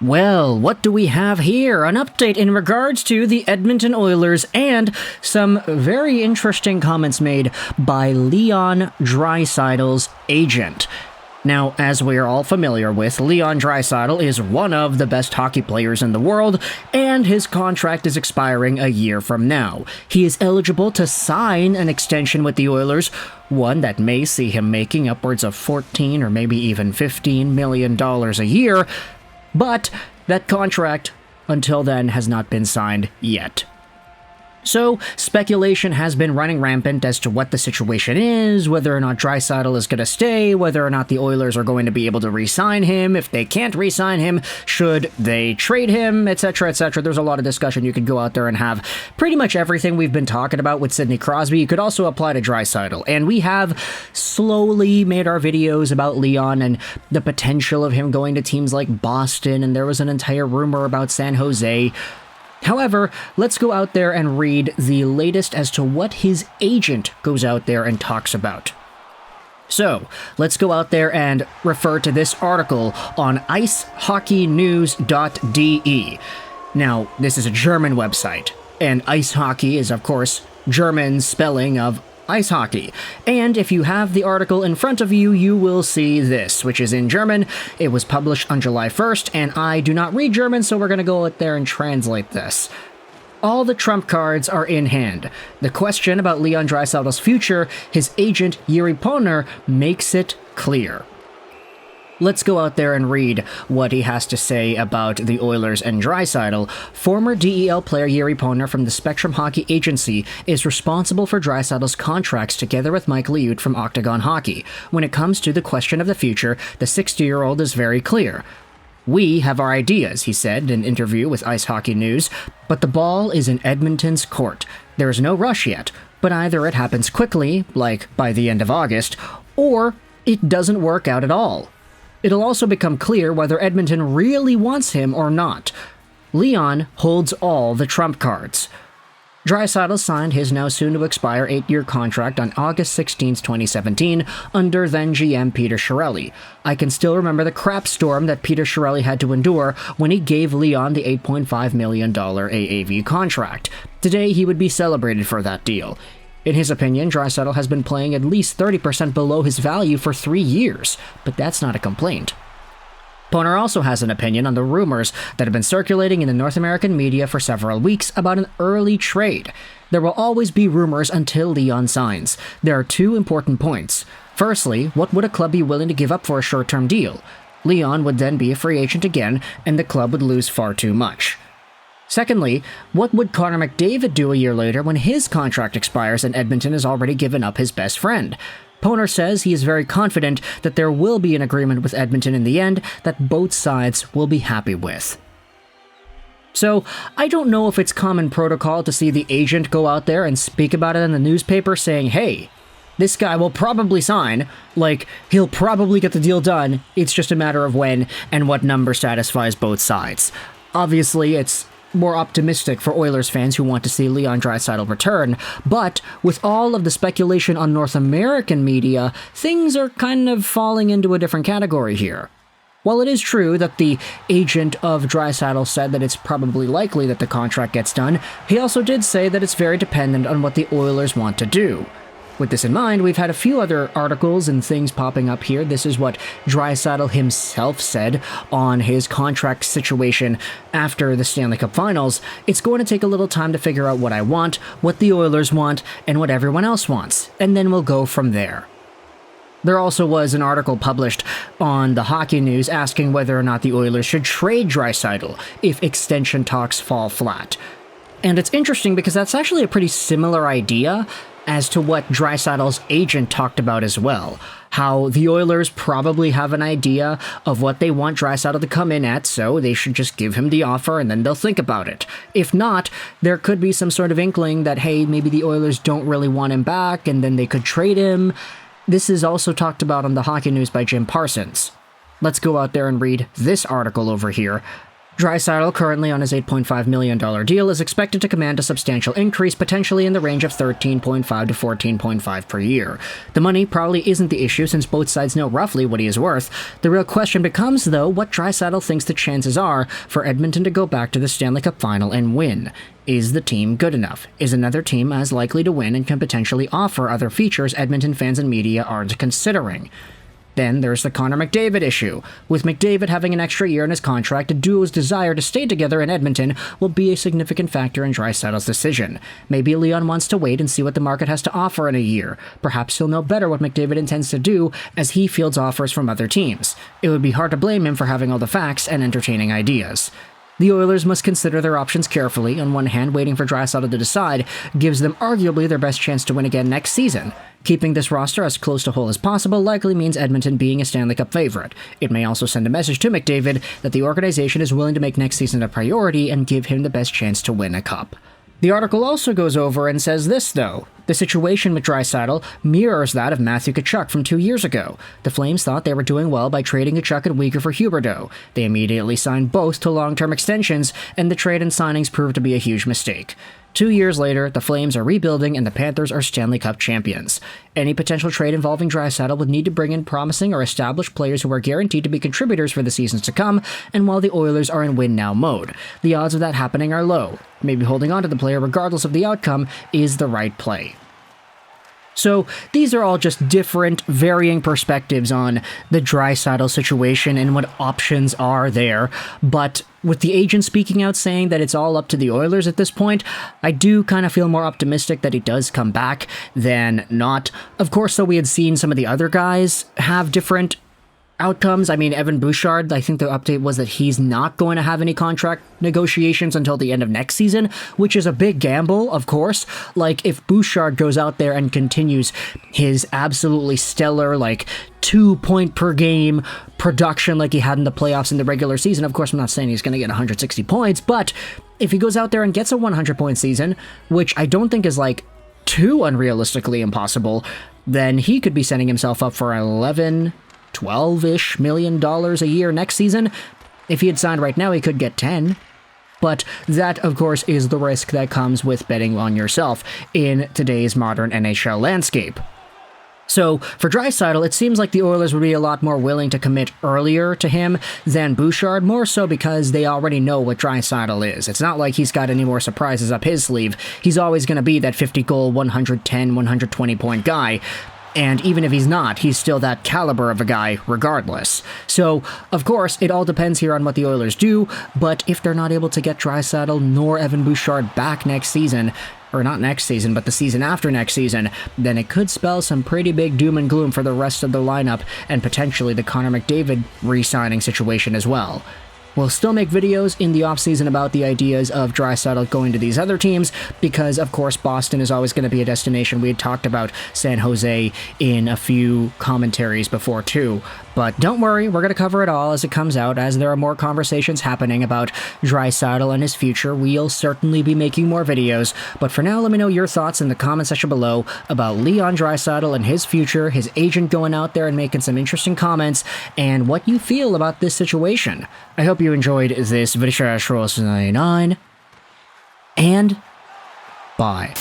Well, what do we have here? An update in regards to the Edmonton Oilers and some very interesting comments made by Leon Draisaitl's agent. Now, as we are all familiar with, Leon Draisaitl is one of the best hockey players in the world, and his contract is expiring a year from now. He is eligible to sign an extension with the Oilers, one that may see him making upwards of $14 or maybe even $15 million a year, but that contract, until then, has not been signed yet. So, speculation has been running rampant as to what the situation is, whether or not Draisaitl is going to stay, whether or not the Oilers are going to be able to re-sign him, if they can't re-sign him, should they trade him, etc., etc. There's a lot of discussion. You could go out there and have pretty much everything we've been talking about with Sidney Crosby. You could also apply to Draisaitl, and we have slowly made our videos about Leon and the potential of him going to teams like Boston, and there was an entire rumor about San Jose. However, let's go out there and read the latest as to what his agent goes out there and talks about. So, let's go out there and refer to this article on icehockeynews.de. Now, this is a German website, and ice hockey is, of course, German spelling of ice hockey. And if you have the article in front of you, you will see this, which is in German. It was published on July 1st, and I do not read German, so we're going to go out there and translate this. All the trump cards are in hand. The question about Leon Draisaitl's future, his agent Jiri Poehner makes it clear. Let's go out there and read what he has to say about the Oilers and Draisaitl. Former DEL player Jiri Poehner from the Spectrum Hockey Agency is responsible for Draisaitl's contracts together with Mike Liut from Octagon Hockey. When it comes to the question of the future, the 60-year-old is very clear. "We have our ideas," he said in an interview with Ice Hockey News, "but the ball is in Edmonton's court. There is no rush yet, but either it happens quickly, like by the end of August, or it doesn't work out at all. It'll also become clear whether Edmonton really wants him or not. Leon holds all the trump cards." Draisaitl signed his now soon-to-expire 8-year contract on August 16, 2017, under then-GM Peter Chiarelli. "I can still remember the crap storm that Peter Chiarelli had to endure when he gave Leon the $8.5 million AAV contract. Today, he would be celebrated for that deal." In his opinion, Draisaitl has been playing at least 30% below his value for 3 years, but that's not a complaint. Poehner also has an opinion on the rumors that have been circulating in the North American media for several weeks about an early trade. "There will always be rumors until Leon signs. There are 2 important points. Firstly, what would a club be willing to give up for a short-term deal? Leon would then be a free agent again, and the club would lose far too much. Secondly, what would Connor McDavid do a year later when his contract expires and Edmonton has already given up his best friend?" Poehner says he is very confident that there will be an agreement with Edmonton in the end that both sides will be happy with. So, I don't know if it's common protocol to see the agent go out there and speak about it in the newspaper saying, "Hey, this guy will probably sign, like, he'll probably get the deal done, it's just a matter of when and what number satisfies both sides." Obviously, it's more optimistic for Oilers fans who want to see Leon Draisaitl return, but with all of the speculation on North American media, things are kind of falling into a different category here. While it is true that the agent of Draisaitl said that it's probably likely that the contract gets done, he also did say that it's very dependent on what the Oilers want to do. With this in mind, we've had a few other articles and things popping up here. This is what Draisaitl himself said on his contract situation after the Stanley Cup Finals. "It's going to take a little time to figure out what I want, what the Oilers want, and what everyone else wants, and then we'll go from there." There also was an article published on the Hockey News asking whether or not the Oilers should trade Draisaitl if extension talks fall flat. And it's interesting because that's actually a pretty similar idea as to what Draisaitl's agent talked about as well. How the Oilers probably have an idea of what they want Draisaitl to come in at, so they should just give him the offer and then they'll think about it. If not, there could be some sort of inkling that, hey, maybe the Oilers don't really want him back and then they could trade him. This is also talked about on the Hockey News by Jim Parsons. Let's go out there and read this article over here. Draisaitl, currently on his $8.5 million deal, is expected to command a substantial increase, potentially in the range of $13.5 to $14.5 per year. The money probably isn't the issue, since both sides know roughly what he is worth. The real question becomes, though, what Draisaitl thinks the chances are for Edmonton to go back to the Stanley Cup final and win. Is the team good enough? Is another team as likely to win and can potentially offer other features Edmonton fans and media aren't considering? Then there's the Connor McDavid issue. With McDavid having an extra year in his contract, the duo's desire to stay together in Edmonton will be a significant factor in Draisaitl's decision. Maybe Leon wants to wait and see what the market has to offer in a year. Perhaps he'll know better what McDavid intends to do as he fields offers from other teams. It would be hard to blame him for having all the facts and entertaining ideas. The Oilers must consider their options carefully. On one hand, waiting for Draisaitl to decide gives them arguably their best chance to win again next season. Keeping this roster as close to whole as possible likely means Edmonton being a Stanley Cup favorite. It may also send a message to McDavid that the organization is willing to make next season a priority and give him the best chance to win a cup. The article also goes over and says this, though. The situation with Draisaitl mirrors that of Matthew Tkachuk from 2 years ago. The Flames thought they were doing well by trading Tkachuk and Weegar for Huberdeau. They immediately signed both to long-term extensions, and the trade and signings proved to be a huge mistake. 2 years later, the Flames are rebuilding and the Panthers are Stanley Cup champions. Any potential trade involving Draisaitl would need to bring in promising or established players who are guaranteed to be contributors for the seasons to come, and while the Oilers are in win-now mode, the odds of that happening are low. Maybe holding on to the player regardless of the outcome is the right play. So these are all just different, varying perspectives on the Draisaitl situation and what options are there. But with the agent speaking out saying that it's all up to the Oilers at this point, I do kind of feel more optimistic that he does come back than not. Of course, though, we had seen some of the other guys have different outcomes. I mean, Evan Bouchard, I think the update was that he's not going to have any contract negotiations until the end of next season, which is a big gamble, of course. Like, if Bouchard goes out there and continues his absolutely stellar, 2-point per game production like he had in the playoffs in the regular season, of course, I'm not saying he's going to get 160 points, but if he goes out there and gets a 100-point season, which I don't think is, too unrealistically impossible, then he could be setting himself up for 12-ish million a year next season. If he had signed right now, he could get 10. But that, of course, is the risk that comes with betting on yourself in today's modern NHL landscape. So, for Draisaitl, it seems like the Oilers would be a lot more willing to commit earlier to him than Bouchard, more so because they already know what Draisaitl is. It's not like he's got any more surprises up his sleeve. He's always going to be that 50-goal, 110, 120-point guy. And even if he's not, he's still that caliber of a guy regardless. So, of course, it all depends here on what the Oilers do, but if they're not able to get Draisaitl nor Evan Bouchard back next season, or not next season, but the season after next season, then it could spell some pretty big doom and gloom for the rest of the lineup and potentially the Connor McDavid re-signing situation as well. We'll still make videos in the offseason about the ideas of Draisaitl going to these other teams because, of course, Boston is always going to be a destination. We had talked about San Jose in a few commentaries before, too. But don't worry, we're going to cover it all as it comes out, as there are more conversations happening about Draisaitl and his future. We'll certainly be making more videos, but for now, let me know your thoughts in the comment section below about Leon Draisaitl and his future, his agent going out there and making some interesting comments, and what you feel about this situation. I hope you enjoyed this video, and bye.